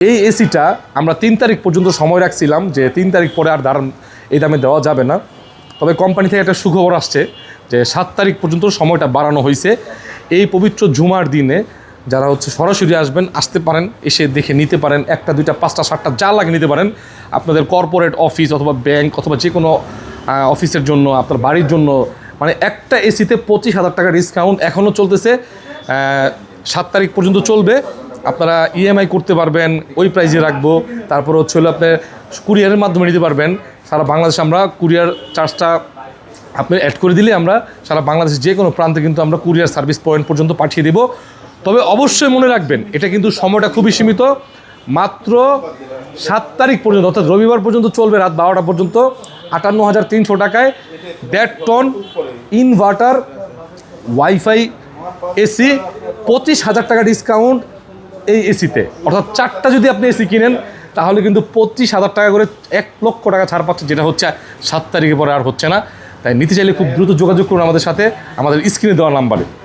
এই এসিটা আমরা 3 তারিখ পর্যন্ত সময় রাখছিলাম যে 3 তারিখ পরে আর এই দামে দেওয়া যাবে না। তবে কোম্পানি থেকে একটা সুখবর আসছে যে 7 তারিখ পর্যন্ত সময়টা বাড়ানো হয়েছে। এই পবিত্র জুমার দিনে যারা সরাসরি আসতে পারেন, এসে দেখে নিতে পারেন, 1টা 2টা 5টা 7টা যা লাগে নিতে পারেন। আপনাদের কর্পোরেট অফিস অথবা ব্যাংক অথবা যে কোনো অফিসের জন্য, আপনার বাড়ির জন্য, মানে একটা এসিতে 25,000 টাকা ডিসকাউন্ট এখনও চলতেছে। 7 তারিখ পর্যন্ত চলবে। আপনারা ইএমআই করতে পারবেন, ওই প্রাইজে রাখবো। তারপর আপনার কুরিয়ারের মাধ্যমে নিতে পারবেন। সারা বাংলাদেশে আমরা কুরিয়ার চার্জটা আপনি অ্যাড করে দিলে আমরা সারা বাংলাদেশের যে কোনো প্রান্তে কিন্তু আমরা কুরিয়ার সার্ভিস পয়েন্ট পর্যন্ত পাঠিয়ে দেব। তবে অবশ্যই মনে রাখবেন, এটা কিন্তু সময়টা খুবই সীমিত, মাত্র 7 তারিখ পর্যন্ত, অর্থাৎ রবিবার পর্যন্ত চলবে, রাত 12টা পর্যন্ত। 58,300 টাকায় 1.5 টন ইনভার্টার ওয়াইফাই এসি, 25,000 টাকা ডিসকাউন্ট এই এসিতে। অর্থাৎ 4টা যদি আপনি এসি কিনেন তাহলে কিন্তু 25,000 টাকা করে 1 লক্ষ টাকা ছাড় পাচ্ছে, যেটা 7 তারিখে পরে আর হচ্ছে না। তাই নিতে চাইলে খুব দ্রুত যোগাযোগ করুন আমাদের সাথে, আমাদের স্ক্রিনে দেওয়া নাম্বারে।